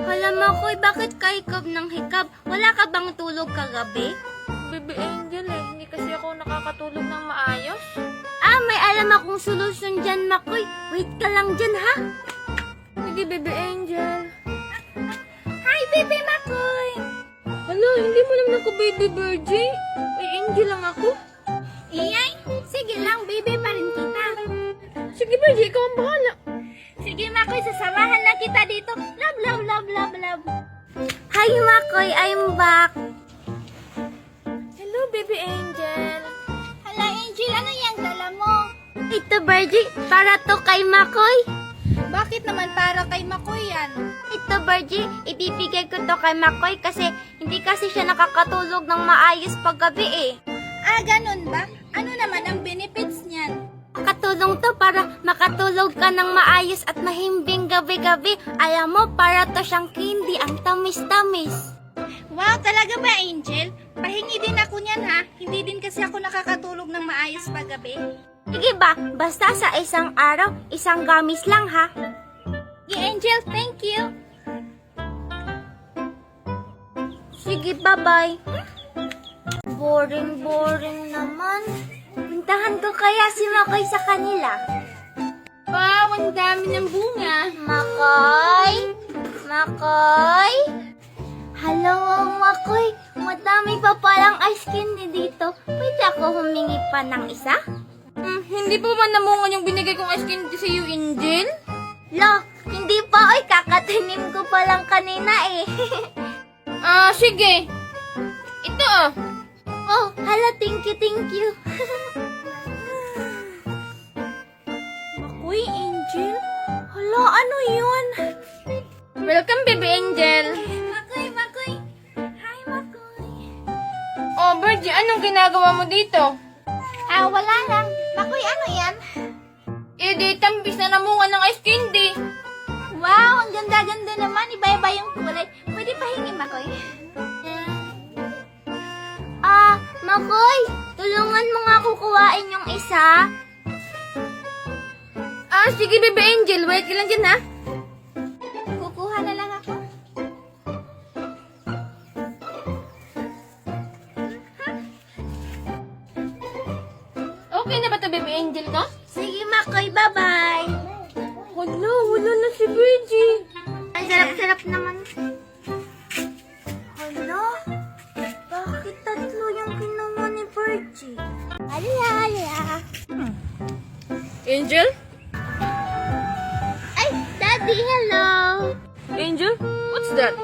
Hala Makoy, bakit ka hikab ng hikab? Wala ka bang tulog kagabi? Baby Angel hindi kasi ako nakakatulog ng maayos. May alam akong solusyon dyan, Makoy. Wait ka lang dyan, ha? Sige, Baby Angel. Hi, Baby Makoy! Hala, hindi mo naman ako Baby Virgie. May Angel lang ako. Iyay, sige lang, baby pa rin kita. Sige, Virgie, ikaw ang bahala. Sige, Makoy, sasamahan na kita dito. Love, love, love, love, love. Hi, Makoy, I'm back. Hello, Baby Angel. Hala, Angel, ano yung dala mo? Ito, Virgie, para to kay Makoy. Bakit naman para kay Makoy yan? Ito, Virgie, ibibigay ko to kay Makoy kasi hindi kasi siya nakakatulog ng maayos paggabi eh. Ganun ba? Ano naman ang benefits niyan? Katulong to para makatulog ka ng maayos at mahimbing gabi-gabi. Alam mo, para to siyang candy, ang tamis-tamis. Wow, talaga ba, Angel? Pahingi din ako niyan, ha? Hindi din kasi ako nakakatulog ng maayos paggabi. Sige ba, basta sa isang araw, isang gamis lang, ha? Sige, Angel, thank you. Sige, bye-bye. Boring naman. Puntahan ko kaya si Makoy sa kanila. Wow, ang dami ng bunga. Makoy? Makoy? Hello, Makoy. Madami pa palang ice candy dito. Pwede ako humingi pa ng isa? Hindi pa ba namungan yung binigay kong ice candy sa iyo, Angel? Lo, hindi pa. Oy, kakatinim ko pa lang kanina eh. Sige. Ito Oh, hala, thank you. Makoy, Angel. Hala, ano yun? Welcome, Baby Angel. Makoy. Hi, Makoy. Oh, Virgie, anong ginagawa mo dito? Wala lang. Makoy, ano yan? Di tambis na namungan ng ice candy. Wow, ang ganda-ganda naman. Iba-iba yung kulay. Pwede pahingi, Makoy? Makoy, tulungan mo nga kukuhain yung isa. Sige, Baby Angel. Wait ka lang dyan, ha? Kukuha na lang ako. Okay na ba ito, Baby Angel ko? Sige, Makoy, bye-bye. Wala na si Virgie. Ang sarap-sarap naman. Hala, bakit tatlo yung kinuha ni Virgie? Ala. Angel? Ay, Daddy, hello. Angel? What's that?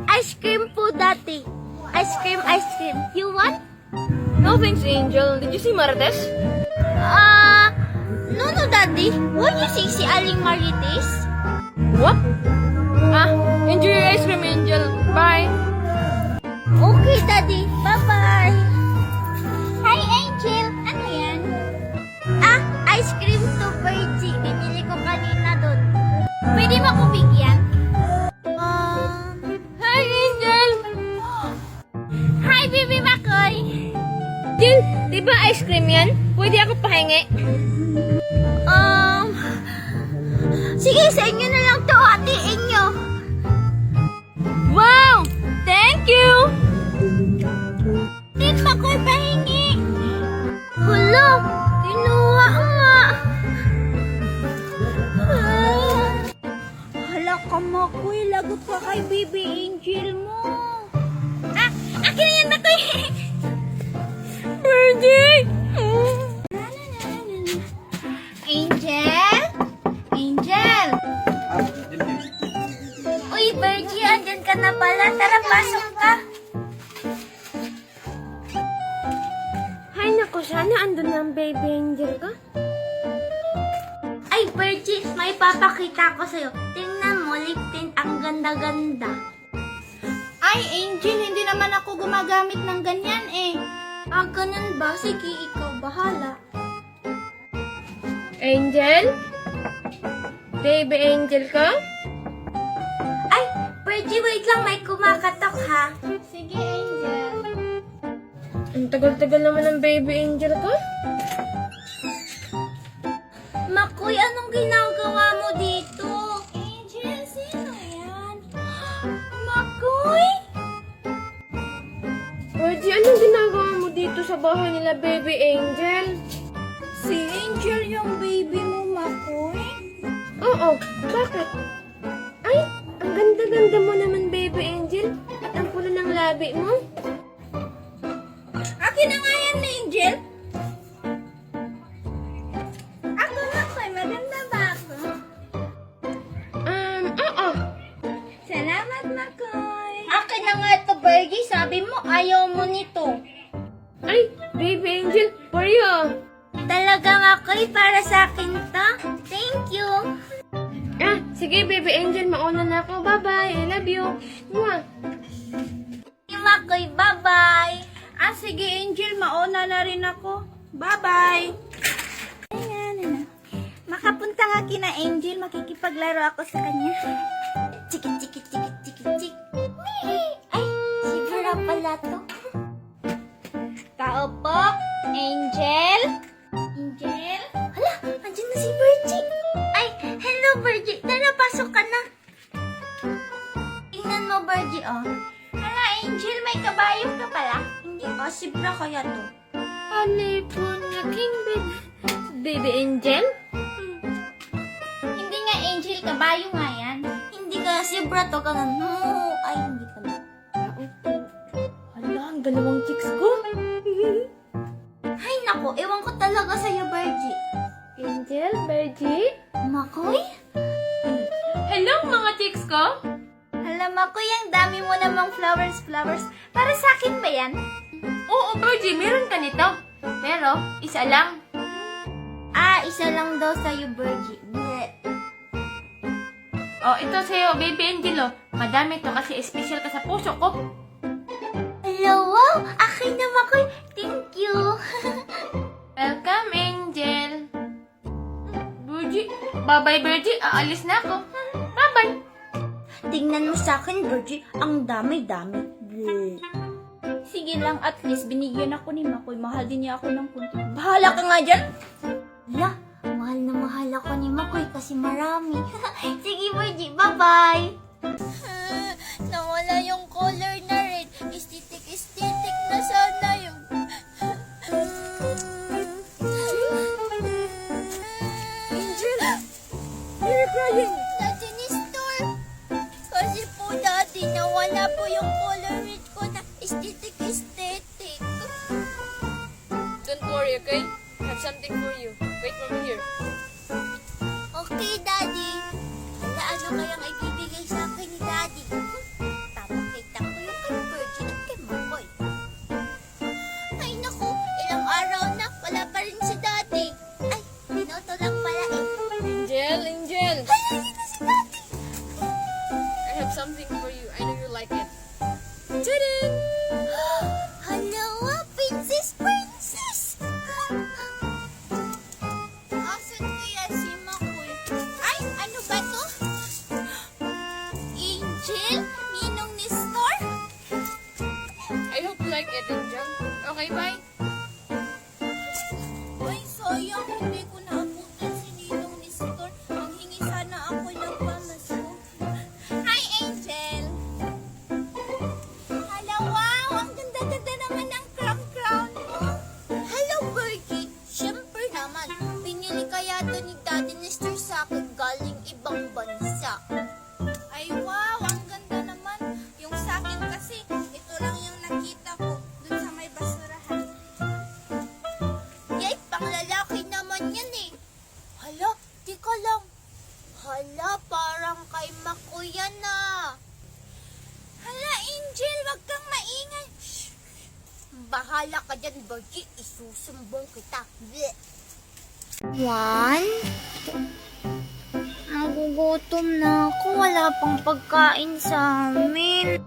Ice cream po, Daddy. Ice cream. You want? No thanks, Angel. Did you see Marites? No, Daddy. Why you say si Aling Marites? What? Enjoy your ice cream, Angel. Bye. Okay, Daddy. Bye-bye. Hi, Angel. Ano yan? Ice cream to Virgie. Bibili ko kanina doon. Pwede ba ko bigyan? Hi, Angel. Hi, Baby Makoy. Jill, di ba ice cream yan? Pwede ako pahingi? Sige, sa inyo na lang to, ate. Inyo. Wow! Thank you! Din Makoy, pahingi. Hala, kinuha nga. Hala ka, Makoy. Lagot ka kay Baby Angel mo. Akin na yan, Makoy. Virgie! Angel! Uy, Virgie, andyan ka na pala. Tara, pasok ka. Hay nako, sana andun na ang Baby Angel ko. Ay, Virgie, may papakita ko sa'yo. Tingnan mo, lip tint, ang ganda-ganda. Ay, Angel, hindi naman ako gumagamit ng ganyan eh. Ganun ba? Sige, ikaw bahala. Angel? Baby Angel ko? Ay, Virgie, wait lang, may kumakatok ha. Sige, Angel. Ang tagal-tagal naman ng Baby Angel ko. Makoy, anong ginagawa mo dito? bahay nila, baby Angel. Si Angel yung baby mo, Makoy? Oo, bakit? Ay, ang ganda-ganda mo naman, baby Angel. At ang pula ng labi mo. Akin na nga yan, Angel. Ako, Makoy. Maganda ba ako? Oo. Salamat, Makoy. Akin na nga ito, Bergie. Sabi mo, ayaw mo nito. Ay, baby Angel, for you. Talaga, Makoy, para sa akin to. Thank you. Sige, baby Angel, mauna na ako. Bye-bye, I love you. Mwah. Makoy, bye-bye. Sige, Angel, mauna na rin ako. Bye-bye. Ayan. Makapunta nga kina Angel, makikipaglaro ako sa kanya. Chiki, chiki, chiki, chiki, chiki. Wee! Ay, si Vera pala to. Tao po, Angel? Angel? Hala, andyan na si Virgie. Ay, hello Virgie. Tara, pasok ka na. Tingnan mo, Virgie, oh. Hala, Angel, may kabayo ka pala. Hindi, sibra kaya to. Alipon nga, King Baby. Baby Angel? Hindi nga, Angel, kabayo nga yan. Hindi ka sibra to, ganun. No, ay, hindi pala. Hala, ang dalawang chicks ko. Ay, naku, ewan ko talaga sa'yo, Virgie. Angel, Virgie? Makoy? Hello, mga chicks ko. Alam, Makoy, ang dami mo namang flowers. Para sa akin ba yan? Oo, Virgie, meron ka nito. Pero, isa lang. Isa lang daw sa'yo, Virgie. Bleh. Oh, ito sa'yo, baby Angel, oh. Madami to kasi special ka sa puso ko. Hello, wow! Akin na, Makoy. Thank you. Welcome, Angel. Virgie, bye-bye, Virgie. Aalis na ako. Bye-bye. Tingnan mo sa akin, Virgie. Ang dami-dami. Bleh. Sige lang, at least binigyan ako ni Makoy. Mahal din niya ako ng kunti. Bahala ka nga dyan. Hala, mahal na mahal ako ni Makoy kasi marami. Sige, Virgie. Bye-bye. Nawala yung color na red. Aesthetic na sana yun. Angel! You're crying! Daddy ni Store! Kasi po, Daddy, nawala po yung color red ko na aesthetic. Don't worry, okay? I have something for you. Wait for me here. Okay, Daddy. Hala, ano kayang ibibigay sa akin ni Daddy? Papakita ko yung kay Virgie at kay Makoy. Ay, naku. Ilang araw na. Wala pa rin si Daddy. Ay, binoto lang pala eh. Angel. Hala, yun na si Daddy. I have something for you. I know you like it. Ta-da! Hala, princess. Asan kaya si Makoy? Ay, ano ba to? Angel? Ninong ni Store? I hope you like it, Angel. Okay, bye. Ay, sayang. Hindi ko naabutan si Ninong ni Store. Manghingi sana ako ng pamasko. Hi, Angel! Hala, wow! Ang ganda-ganda naman ng crown mo. Hello, Virgie. Siyempre naman, pinili kaya to ni Daddy ni Store sa akin galing ibang bansa. Ay, wow! Ang ganda naman. Yung sa akin kasi, ito lang yung nakita ko dun sa may basurahan. Yay, panglalaki naman yan eh. Hala, tika lang. Hala, parang kay Makoy yan ah. Hala, Angel, wag kang maingay. Shh. Bahala ka dyan, Virgie. Isusumbong kita. Bleh. One. Nagugutom na ako. Wala pang pagkain sa amin.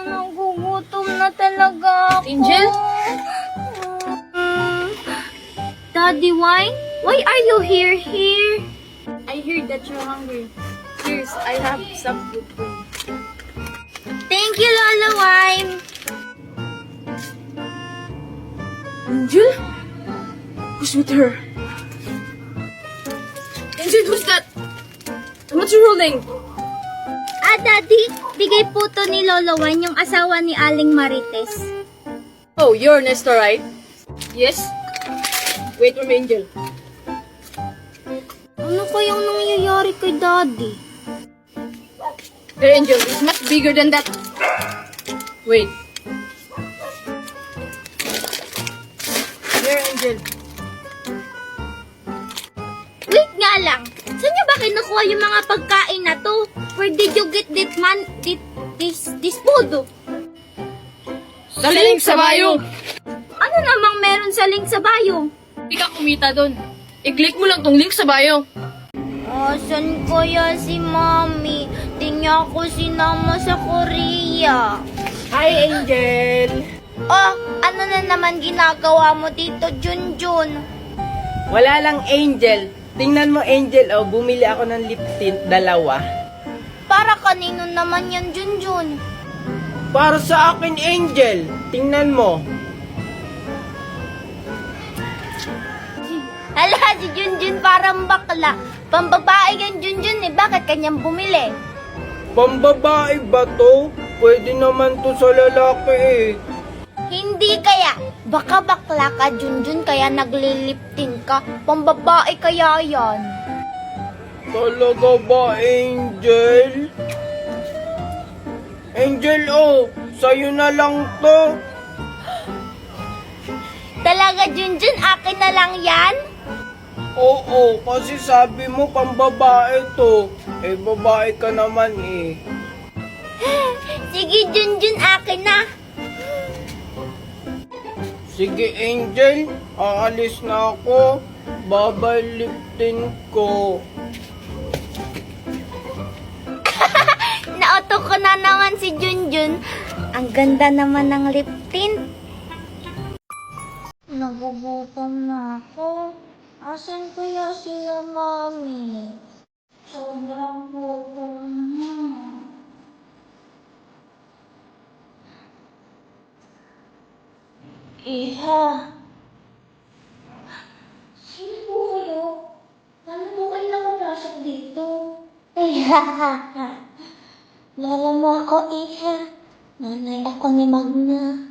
Nagugutom na talaga ako. Angel? Daddy, why? Why are you here? I hear that you're hungry. Here's, I have some food for you. Thank you, Lola Wine. Angel? Who's with her? Angel, who's that? What's you holding? Daddy, bigay po to ni Lolo Wine, yung asawa ni Aling Marites. Oh, you're Nestor, right? Yes? Wait for me, Angel. Ano kayang nangyayari kay Daddy? Hey, Angel, it's much bigger than that. Wait. Here, Angel. Wait nga lang. Saan niyo ba kinukuha yung mga pagkain na to? Where did you get this food? Sa link sa bayong! Ano namang meron sa link sa bayong? Hindi ka kumita doon. I-click mo lang tong link sa bio. Asan kaya si Mommy? Di niya ako sinama sa Korea. Hi, Angel! Oh, ano na naman ginagawa mo dito, Junjun? Wala lang, Angel. Tingnan mo, Angel, oh, bumili ako ng lip tint, 2. Para kanino naman yan, Junjun? Para sa akin, Angel. Tingnan mo. Hala, si Junjun parang bakla. Pambabae yan, Junjun eh. Bakit kanyang bumili? Pambabae ba to? Pwede naman to sa lalaki eh. Hindi kaya. Baka bakla ka, Junjun, kaya nagliliptin ka. Pambabae kaya yan. Talaga ba, Angel? Angel, oh, sa'yo na lang to. Talaga, Junjun, akin na lang yan? Oo, kasi sabi mo pambabae to. Eh, babae ka naman eh. Sige, Junjun, akin na. Sige, Angel, aalis na ako. Babaliptin ko. Naoto ko na naman si Junjun. Ang ganda naman ng lip tint. Nagugutom na ako. Asan kaya sila, Mami? Sobrang gutom na. Iha. Sino po kayo? Paano po kayo nakapasok dito? Iha. Lala mo ako, Iha. Nanay ako ni Magna.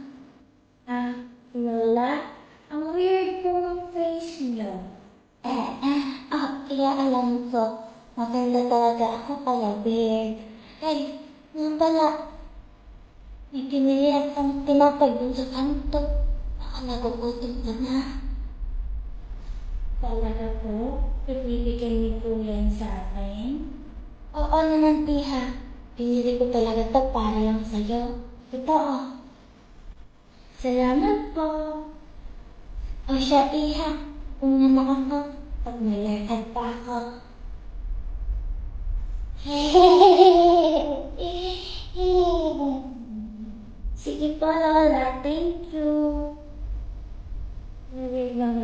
Lola? Ang weird po ng face niyo. Kaya alam ko. Maganda talaga ako kaya weird. Ay, nga pala. May pinili akong tinapay dun sa kanto. Baka nagugutom ka na. Talaga po? Ibibigay niyo po yan sa akin? Oo naman, Piha. Pinili ko talaga to para lang sa'yo. Ito, Salamat po. O siya, Iha. Tingnan ako pag may lakad pa ako. Sige po, Lola. Thank you. Hindi lang